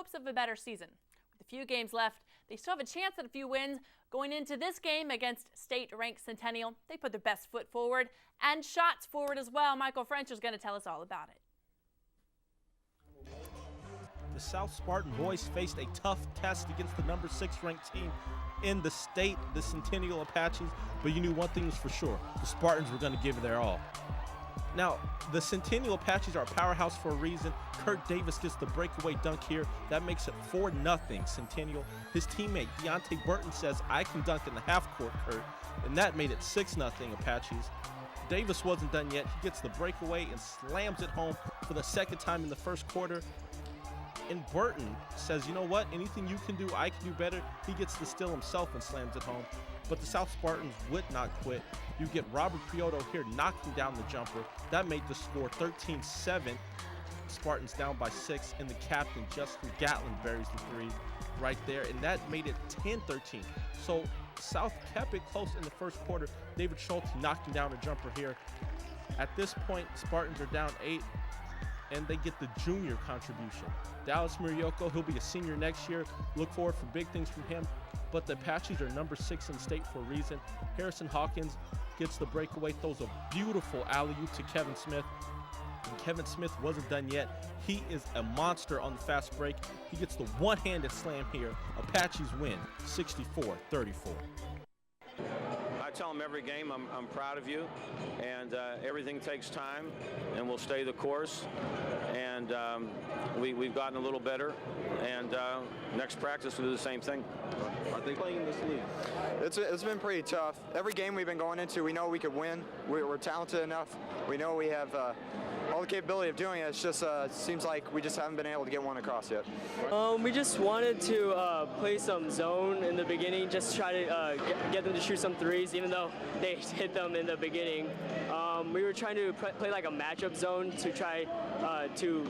hopes of a better season. With a few games left, they still have a chance at a few wins. Going into this game against state-ranked Centennial, they put their best foot forward and shots forward as well. Michael French is going to tell us all about it. The South Spartan boys faced a tough test against the number 6 ranked team in the state, the Centennial Apaches, but you knew one thing was for sure: the Spartans were going to give it their all. Now, the Centennial Apaches are a powerhouse for a reason. Kurt Davis gets the breakaway dunk here. That makes it 4-0 Centennial. His teammate Deontay Burton says, "I can dunk in the half court, Kurt," and that made it 6-0 Apaches. Davis wasn't done yet. He gets the breakaway and slams it home for the second time in the first quarter. And Burton says, "You know what? Anything you can do, I can do better." He gets the steal himself and slams it home. But the South Spartans would not quit. You get Robert Prioto here knocking down the jumper. That made the score 13-7. Spartans down by 6, and the captain, Justin Gatlin, buries the 3 right there, and that made it 10-13. So South kept it close in the first quarter. David Schulte knocking down a jumper here. At this point, Spartans are down 8, and they get the junior contribution. Dallas Murioko, he'll be a senior next year. Look forward for big things from him. But the Apaches are number 6 in the state for a reason. Harrison Hawkins gets the breakaway, throws a beautiful alley-oop to Kevin Smith. And Kevin Smith wasn't done yet. He is a monster on the fast break. He gets the one-handed slam here. Apaches win 64-34. I tell them every game, I'm proud of you, and everything takes time, and we'll stay the course. And we've gotten a little better, and next practice we'll do the same thing. Are they playing in this league? It's been pretty tough. Every game we've been going into, we know we could win. We're talented enough. We know we have all the capability of doing it. It's just seems like we just haven't been able to get one across yet. We just wanted to play some zone in the beginning, just try to get them to shoot some threes, even though they hit them in the beginning. We were trying to play like a matchup zone to try to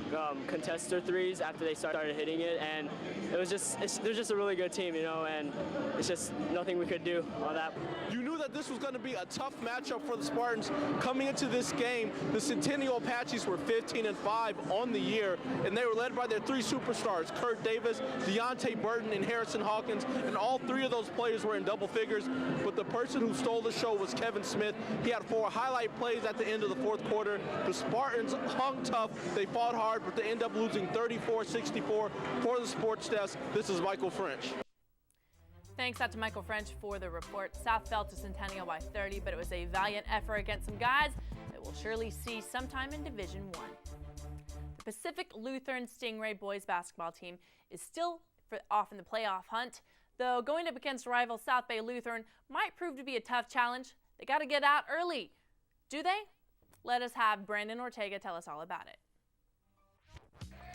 contest their threes after they started hitting it, and they're just a really good team, you know, and it's just nothing we could do on that. You knew that this was going to be a tough matchup for the Spartans coming into this game. The Centennial Apaches were 15-5 on the year, and they were led by their 3 superstars: Kurt Davis, Deontay Burton, and Harrison Hawkins, and all 3 of those players were in double figures. But the person who stole the show was Kevin Smith. He had 4 highlight plays at the end of the fourth quarter. The Spartans hung tough. They fought hard, but they end up losing 34-64. For the Sports Desk, this is Michael French. Thanks out to Michael French for the report. South fell to Centennial by 30, but it was a valiant effort against some guys that we'll surely see sometime in Division I. The Pacific Lutheran Stingray boys basketball team is still off in the playoff hunt, though going up against rival South Bay Lutheran might prove to be a tough challenge. They got to get out early. Do they? Let us have Brandon Ortega tell us all about it.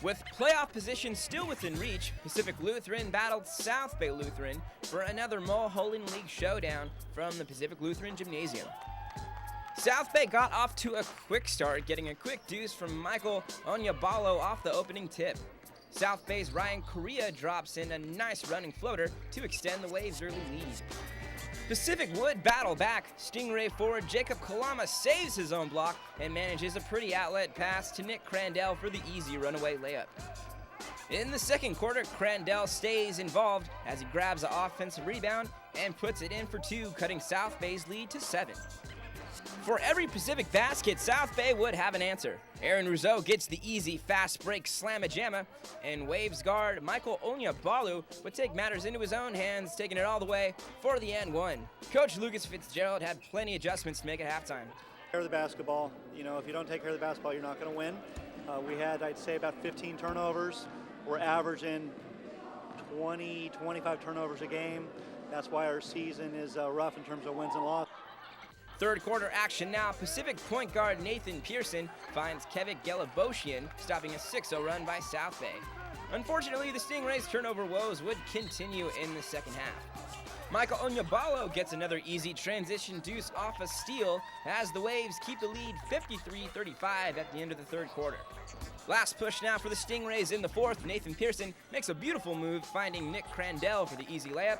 With playoff position still within reach, Pacific Lutheran battled South Bay Lutheran for another Mulholland League showdown from the Pacific Lutheran Gymnasium. South Bay got off to a quick start, getting a quick deuce from Michael Onyabalo off the opening tip. South Bay's Ryan Correa drops in a nice running floater to extend the Waves' early lead. Pacific would battle back. Stingray forward Jacob Kalama saves his own block and manages a pretty outlet pass to Nick Crandell for the easy runaway layup. In the second quarter, Crandell stays involved as he grabs the offensive rebound and puts it in for 2, cutting South Bay's lead to 7. For every Pacific basket, South Bay would have an answer. Aaron Rouzeau gets the easy fast break slamma-jamma, and Waves guard Michael Onyabalu would take matters into his own hands, taking it all the way for the and one. Coach Lucas Fitzgerald had plenty of adjustments to make it halftime. Care of the basketball. You know, if you don't take care of the basketball, you're not going to win. We had, I'd say, about 15 turnovers. We're averaging 20, 25 turnovers a game. That's why our season is rough in terms of wins and losses. Third quarter action now. Pacific point guard Nathan Pearson finds Kevin Gelaboshian, stopping a 6-0 run by South Bay. Unfortunately, the Stingrays' turnover woes would continue in the second half. Michael Onyabalo gets another easy transition deuce off a steal as the Waves keep the lead 53-35 at the end of the third quarter. Last push now for the Stingrays in the fourth. Nathan Pearson makes a beautiful move, finding Nick Crandell for the easy layup.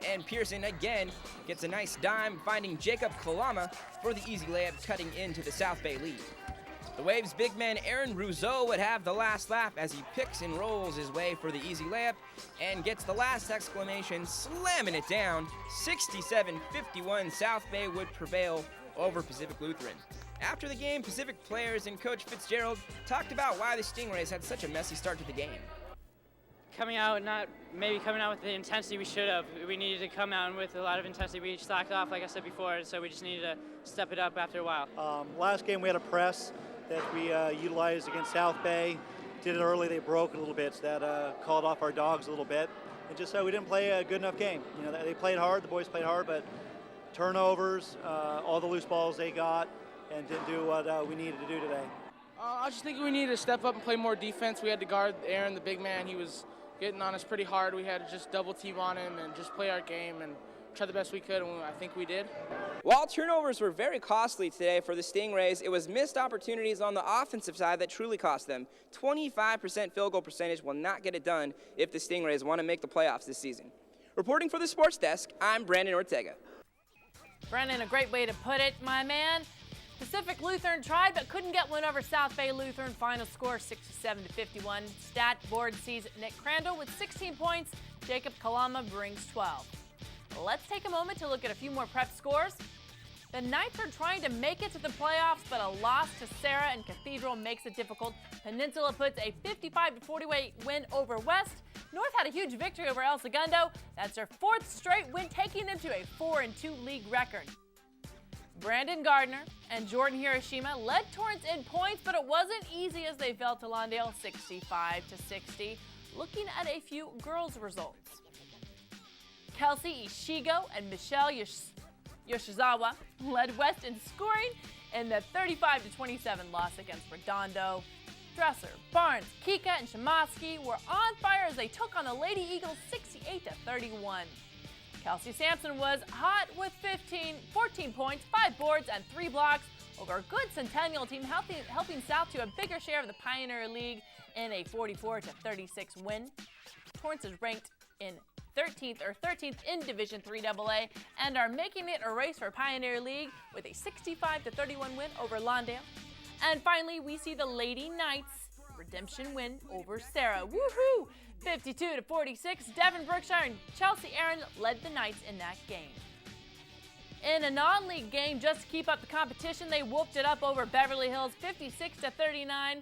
And Pearson again gets a nice dime, finding Jacob Kalama for the easy layup, cutting into the South Bay lead. The Waves' big man Aaron Rouzeau would have the last laugh as he picks and rolls his way for the easy layup and gets the last exclamation, slamming it down. 67-51, South Bay would prevail over Pacific Lutheran. After the game, Pacific players and Coach Fitzgerald talked about why the Stingrays had such a messy start to the game. Coming out with the intensity we should have. We needed to come out with a lot of intensity. We slacked off, like I said before, so we just needed to step it up after a while. Last game we had a press that we utilized against South Bay. Did it early, they broke a little bit, so that called off our dogs a little bit. And just we didn't play a good enough game. You know, they played hard, the boys played hard, but turnovers, all the loose balls they got, and didn't do what we needed to do today. I just think we needed to step up and play more defense. We had to guard Aaron, the big man. He was getting on us pretty hard. We had to just double team on him and just play our game and try the best we could, and I think we did. While turnovers were very costly today for the Stingrays, it was missed opportunities on the offensive side that truly cost them. 25% field goal percentage will not get it done if the Stingrays want to make the playoffs this season. Reporting for the Sports Desk, I'm Brandon Ortega. Brandon, a great way to put it, my man. Pacific Lutheran tried but couldn't get one over South Bay Lutheran. Final score 67-51. Stat board sees Nick Crandall with 16 points. Jacob Kalama brings 12. Let's take a moment to look at a few more prep scores. The Knights are trying to make it to the playoffs, but a loss to Sarah and Cathedral makes it difficult. Peninsula puts a 55-48 win over West. North had a huge victory over El Segundo. That's their fourth straight win, taking them to a 4-2 league record. Brandon Gardner and Jordan Hiroshima led Torrance in points, but it wasn't easy as they fell to Lawndale 65-60. Looking at a few girls' results. Kelsey Ishigo and Michelle Yoshizawa led West in scoring in the 35-27 loss against Redondo. Dresser, Barnes, Kika, and Shimoski were on fire as they took on the Lady Eagles 68-31. Kelsey Sampson was hot with 14 points, 5 boards, and 3 blocks over a good Centennial team, helping South to a bigger share of the Pioneer League in a 44-36 win. Torrance is ranked in 13th in Division III AA and are making it a race for Pioneer League with a 65-31 win over Lawndale. And finally, we see the Lady Knights redemption win over Sarah. Woohoo! 52-46. Devin Brookshire and Chelsea Aaron led the Knights in that game. In a non-league game, just to keep up the competition, they whooped it up over Beverly Hills 56-39.